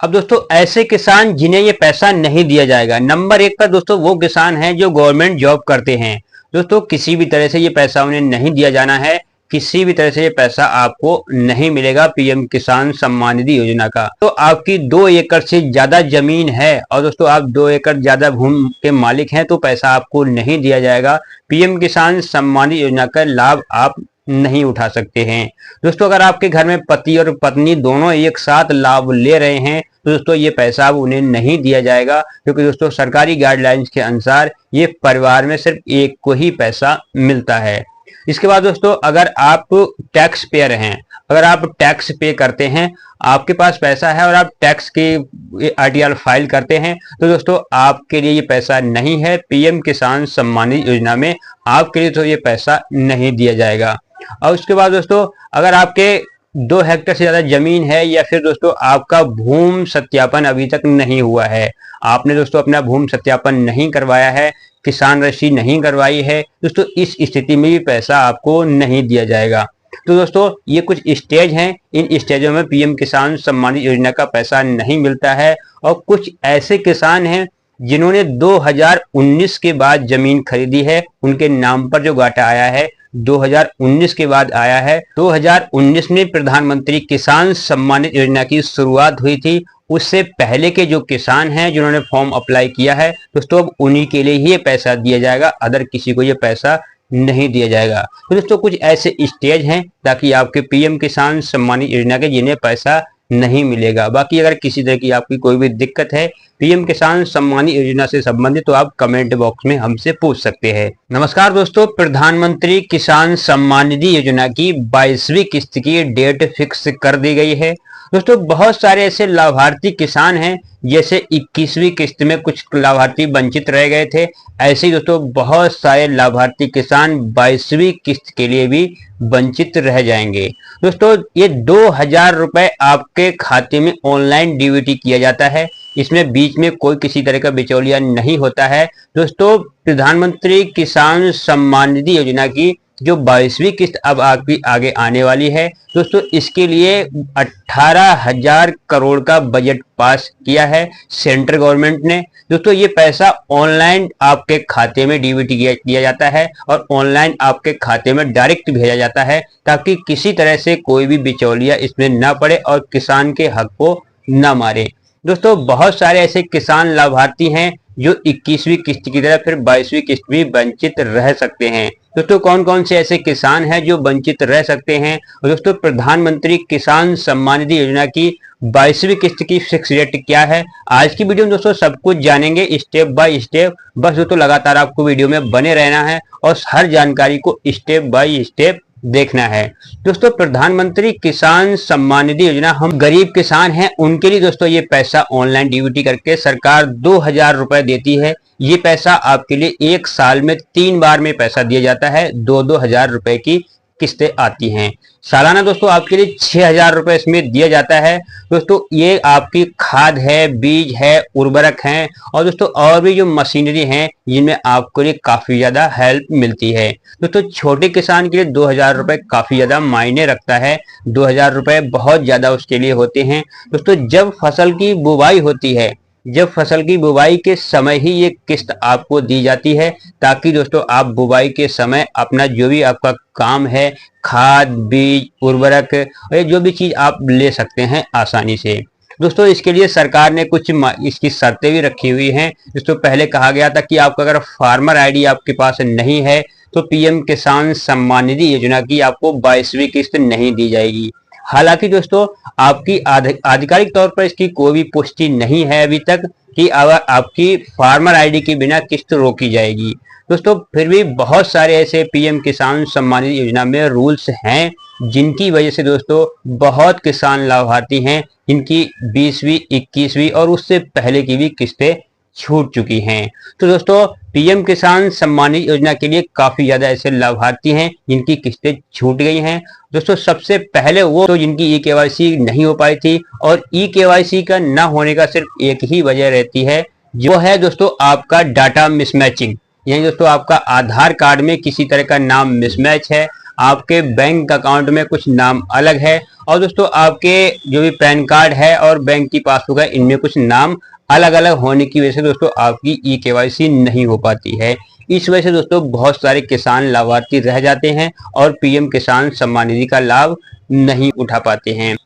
अब दोस्तों ऐसे किसान जिन्हें ये पैसा नहीं दिया जाएगा, नंबर एक पर दोस्तों वो किसान हैं जो गवर्नमेंट जॉब करते हैं। दोस्तों किसी भी तरह से ये पैसा उन्हें नहीं दिया जाना है, किसी भी तरह से ये पैसा आपको नहीं मिलेगा पीएम किसान सम्मान निधि योजना का। तो आपकी 2 एकड़ से ज्यादा जमीन है और दोस्तों आप 2 एकड़ ज्यादा भूमि के मालिक हैं तो पैसा आपको नहीं दिया जाएगा। पीएम किसान सम्मान निधि योजना का लाभ आप नहीं उठा सकते हैं। दोस्तों अगर आपके घर में पति और पत्नी दोनों एक साथ लाभ ले रहे हैं तो दोस्तों ये पैसा अब उन्हें नहीं दिया जाएगा, क्योंकि दोस्तों सरकारी गाइडलाइंस के अनुसार ये परिवार में सिर्फ एक को ही पैसा मिलता है। इसके बाद दोस्तों अगर आप टैक्स पेयर हैं, अगर आप टैक्स पे करते हैं, आपके पास पैसा है और आप टैक्स की आरटीआर फाइल करते हैं तो दोस्तों आपके लिए ये पैसा नहीं है। पीएम किसान सम्मान निधि योजना में आपके लिए तो ये पैसा नहीं दिया जाएगा। और उसके बाद दोस्तों अगर आपके 2 हेक्टेयर से ज्यादा जमीन है या फिर दोस्तों आपका भूमि सत्यापन अभी तक नहीं हुआ है, आपने दोस्तों अपना भूमि सत्यापन नहीं करवाया है, किसान रजिस्ट्री नहीं करवाई है, दोस्तों इस स्थिति में भी पैसा आपको नहीं दिया जाएगा। तो दोस्तों ये कुछ स्टेज हैं, इन स्टेजों में पीएम किसान सम्मान निधि योजना का पैसा नहीं मिलता है। और कुछ ऐसे किसान हैं जिन्होंने 2019 के बाद जमीन खरीदी है, उनके नाम पर जो घाटा आया है 2019 के बाद आया है। 2019 में प्रधानमंत्री किसान सम्मान निधि योजना की शुरुआत हुई थी, उससे पहले के जो किसान हैं जिन्होंने फॉर्म अप्लाई किया है दोस्तों अब उन्हीं के लिए ही ये पैसा दिया जाएगा, अदर किसी को ये पैसा नहीं दिया जाएगा। तो दोस्तों कुछ ऐसे स्टेज हैं ताकि आपके पीएम किसान सम्मान निधि योजना के जिन्हें पैसा नहीं मिलेगा। बाकी अगर किसी तरह की आपकी कोई भी दिक्कत है पीएम किसान सम्मान निधि योजना से संबंधित तो आप कमेंट बॉक्स में हमसे पूछ सकते हैं। नमस्कार दोस्तों, प्रधानमंत्री किसान सम्मान निधि योजना की 22वीं किस्त की डेट फिक्स कर दी गई है। दोस्तों बहुत सारे ऐसे लाभार्थी किसान हैं, जैसे 21वीं किस्त में कुछ लाभार्थी वंचित रह गए थे, ऐसे ही दोस्तों बहुत सारे लाभार्थी किसान 22वीं किस्त के लिए भी वंचित रह जाएंगे। दोस्तों ये 2000 रुपए आपके खाते में ऑनलाइन डीबीटी किया जाता है, इसमें बीच में कोई किसी तरह का बिचौलिया नहीं होता है। दोस्तों प्रधानमंत्री किसान सम्मान निधि योजना की जो 22वीं किस्त अब आपकी आगे आने वाली है दोस्तों, इसके लिए 18,000 करोड़ का बजट पास किया है सेंट्रल गवर्नमेंट ने। दोस्तों ये पैसा ऑनलाइन आपके खाते में डीबीटी किया जाता है और ऑनलाइन आपके खाते में डायरेक्ट भेजा जाता है, ताकि किसी तरह से कोई भी बिचौलिया इसमें ना पड़े और किसान के हक को ना मारे। दोस्तों बहुत सारे ऐसे किसान लाभार्थी हैं जो 21वीं किस्त की तरह फिर 22वीं किस्त भी वंचित रह सकते हैं। दोस्तों कौन कौन से ऐसे किसान हैं जो वंचित रह सकते हैं? दोस्तों प्रधानमंत्री किसान सम्मान निधि योजना की 22वीं किस्त की फिक्स रेट क्या है, आज की वीडियो में दोस्तों सब कुछ जानेंगे स्टेप बाय स्टेप। बस दोस्तों लगातार आपको वीडियो में बने रहना है और हर जानकारी को स्टेप बाय स्टेप देखना है। दोस्तों प्रधानमंत्री किसान सम्मान निधि योजना हम गरीब किसान हैं उनके लिए दोस्तों ये पैसा ऑनलाइन डीबीटी करके सरकार 2000 रुपए देती है। ये पैसा आपके लिए 1 साल में 3 बार में पैसा दिया जाता है, 2-2 हजार रुपए की किस्तें आती हैं। सालाना दोस्तों आपके लिए 6000 रुपए इसमें दिया जाता है। दोस्तों ये आपकी खाद है, बीज है, उर्वरक हैं और दोस्तों और भी जो मशीनरी हैं जिनमें आपको लिए काफी ज्यादा हेल्प मिलती है। दोस्तों छोटे किसान के लिए 2000 रुपए काफी ज्यादा मायने रखता है, 2000 रुपए बहुत ज्यादा उसके लिए होते हैं। दोस्तों जब फसल की बुवाई होती है, जब फसल की बुवाई के समय ही ये किस्त आपको दी जाती है, ताकि दोस्तों आप बुवाई के समय अपना जो भी आपका काम है, खाद, बीज, उर्वरक और जो भी चीज आप ले सकते हैं आसानी से। दोस्तों इसके लिए सरकार ने कुछ इसकी शर्तें भी रखी हुई हैं। दोस्तों पहले कहा गया था कि आपका अगर फार्मर आईडी आपके पास नहीं है तो पीएम किसान सम्मान निधि योजना की आपको 22वीं किस्त नहीं दी जाएगी। हालांकि दोस्तों आपकी आधिकारिक तौर पर इसकी कोई भी पुष्टि नहीं है अभी तक कि आपकी फार्मर आईडी के बिना किस्त रोकी जाएगी। दोस्तों फिर भी बहुत सारे ऐसे पीएम किसान सम्मान निधि योजना में रूल्स हैं जिनकी वजह से दोस्तों बहुत किसान लाभार्थी हैं जिनकी 20वीं, 21वीं और उससे पहले की भी किस्तें छूट चुकी हैं। तो दोस्तों पीएम किसान सम्मान निधि योजना के लिए काफी ज्यादा ऐसे लाभार्थी हैं जिनकी किस्तें छूट गई हैं। दोस्तों सबसे पहले वो तो जिनकी ई-केवाईसी नहीं हो पाई थी, और ई-केवाईसी का ना होने का सिर्फ एक ही वजह रहती है, जो है दोस्तों आपका डाटा मिसमैचिंग। यानी दोस्तों आपका आधार कार्ड में किसी तरह का नाम मिसमैच है, आपके बैंक अकाउंट में कुछ नाम अलग है और दोस्तों आपके जो भी पैन कार्ड है और बैंक की पासबुक है इनमें कुछ नाम अलग अलग होने की वजह से दोस्तों आपकी ई-केवाईसी नहीं हो पाती है। इस वजह से दोस्तों बहुत सारे किसान लाभार्थी रह जाते हैं और पीएम किसान सम्मान निधि का लाभ नहीं उठा पाते हैं।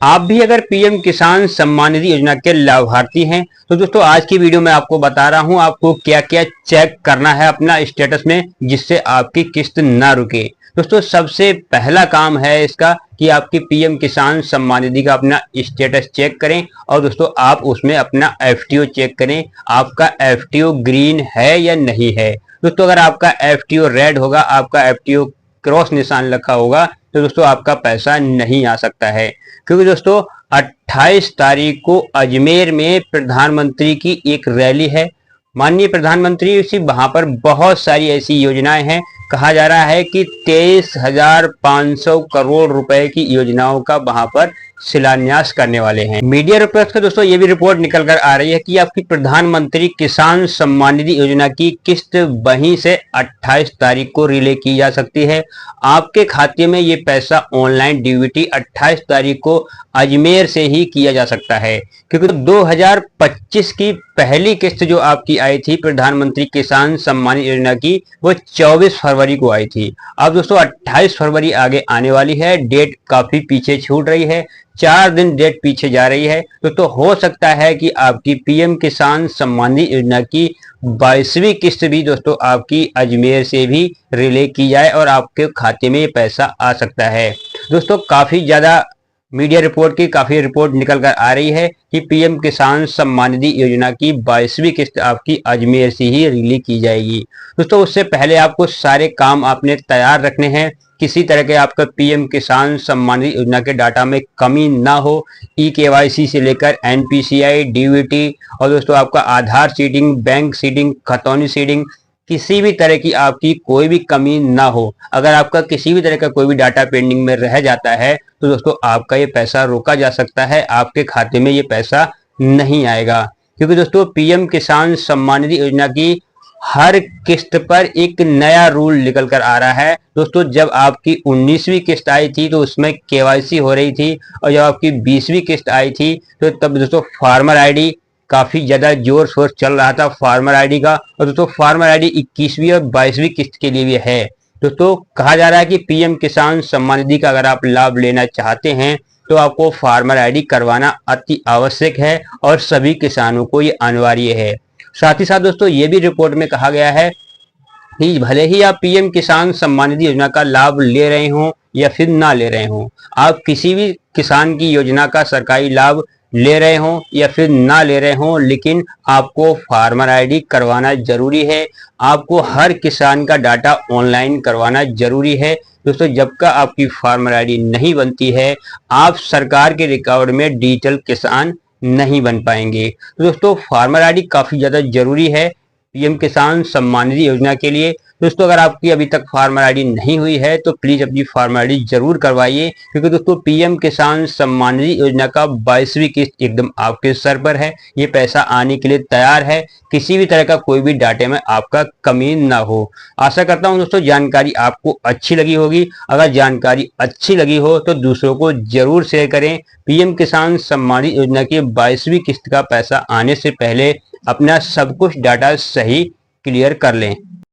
आप भी अगर पीएम किसान सम्मान निधि योजना के लाभार्थी हैं तो दोस्तों आज की वीडियो में आपको बता रहा हूं आपको क्या क्या चेक करना है अपना स्टेटस में जिससे आपकी किस्त ना रुके। दोस्तों सबसे पहला काम है इसका कि आपकी पीएम किसान सम्मान निधि का अपना स्टेटस चेक करें और दोस्तों आप उसमें अपना एफटीओ चेक करें, आपका एफटीओ ग्रीन है या नहीं है। दोस्तों अगर आपका एफटीओ रेड होगा, आपका एफटीओ क्रॉस निशान रखा होगा तो दोस्तों आपका पैसा नहीं आ सकता है, क्योंकि दोस्तों 28 तारीख को अजमेर में प्रधानमंत्री की एक रैली है। माननीय प्रधानमंत्री जी वहां पर बहुत सारी ऐसी योजनाएं हैं, कहा जा रहा है कि 23,500 करोड़ रुपए की योजनाओं का वहां पर शिलान्यास करने वाले हैं। मीडिया रिपोर्ट का दोस्तों ये भी रिपोर्ट निकल कर आ रही है कि आपकी प्रधानमंत्री किसान सम्मान निधि योजना की किस्त वहीं से 28 तारीख को रिले की जा सकती है। आपके खाते में ये पैसा ऑनलाइन डीबीटी 28 तारीख को अजमेर से ही किया जा सकता है, क्योंकि 2025 की पहली किस्त जो आपकी आई थी प्रधानमंत्री किसान सम्मान योजना की वो 24 फरवरी को आई थी। अब दोस्तों 28 फरवरी आगे आने वाली है, डेट काफी पीछे छूट रही है, 4 दिन डेट पीछे जा रही है। तो हो सकता है कि आपकी पीएम किसान सम्मान निधि योजना की 22वीं किस्त भी दोस्तों आपकी अजमेर से भी रिले की जाए और आपके खाते में ये पैसा आ सकता है। दोस्तों काफी ज्यादा मीडिया रिपोर्ट की काफी रिपोर्ट निकल कर आ रही है कि पीएम किसान सम्मान निधि योजना की 22वीं किस्त आपकी अजमेर से ही रिलीज की जाएगी। दोस्तों उससे पहले आपको सारे काम आपने तैयार रखने हैं, किसी तरह के आपका पीएम किसान सम्मान निधि योजना के डाटा में कमी ना हो। ई-केवाईसी से लेकर एनपीसीआई, डीबीटी और दोस्तों आपका आधार सीडिंग, बैंक सीडिंग, खतौनी सीडिंग, किसी भी तरह की आपकी कोई भी कमी ना हो। अगर आपका किसी भी तरह का कोई भी डाटा पेंडिंग में रह जाता है तो दोस्तों आपका ये पैसा रोका जा सकता है, आपके खाते में ये पैसा नहीं आएगा। क्योंकि दोस्तों पीएम किसान सम्मान निधि योजना की हर किस्त पर एक नया रूल निकल कर आ रहा है। दोस्तों जब आपकी 19वीं किस्त आई थी तो उसमें केवाईसी हो रही थी और जब आपकी 20वीं किस्त आई थी तो तब दोस्तों फार्मर आईडी काफी ज्यादा जोर शोर चल रहा था फार्मर आईडी का, और दोस्तों फार्मर आईडी 21वीं और 22वीं किस्त के लिए भी है। दोस्तों कहा जा रहा है कि पीएम किसान सम्मान निधि का अगर आप लाभ लेना चाहते हैं तो आपको फार्मर आईडी करवाना अति आवश्यक है और सभी किसानों को ये अनिवार्य है। साथ ही साथ दोस्तों ये भी रिपोर्ट में कहा गया है कि भले ही आप पीएम किसान सम्मान निधि योजना का लाभ ले रहे हो या फिर ना ले रहे हो, आप किसी भी किसान की योजना का सरकारी लाभ ले रहे हो या फिर ना ले रहे हो, लेकिन आपको फार्मर आईडी करवाना जरूरी है। आपको हर किसान का डाटा ऑनलाइन करवाना जरूरी है। दोस्तों जब का आपकी फार्मर आईडी नहीं बनती है आप सरकार के रिकॉर्ड में डिजिटल किसान नहीं बन पाएंगे। तो दोस्तों फार्मर आईडी काफी ज्यादा जरूरी है पीएम किसान सम्मान निधि योजना के लिए। दोस्तों अगर आपकी अभी तक फार्मर आईडी नहीं हुई है तो प्लीज अपनी फार्मर आईडी जरूर करवाइए, क्योंकि दोस्तों पीएम किसान सम्मान निधि योजना का 22वीं किस्त एकदम आपके सर पर है, ये पैसा आने के लिए तैयार है, किसी भी तरह का कोई भी डाटे में आपका कमी ना हो। आशा करता हूं दोस्तों जानकारी आपको अच्छी लगी होगी। अगर जानकारी अच्छी लगी हो तो दूसरों को जरूर शेयर करें। पीएम किसान सम्मान निधि योजना की 22वीं किस्त का पैसा आने से पहले अपना सब कुछ डाटा सही क्लियर कर लें।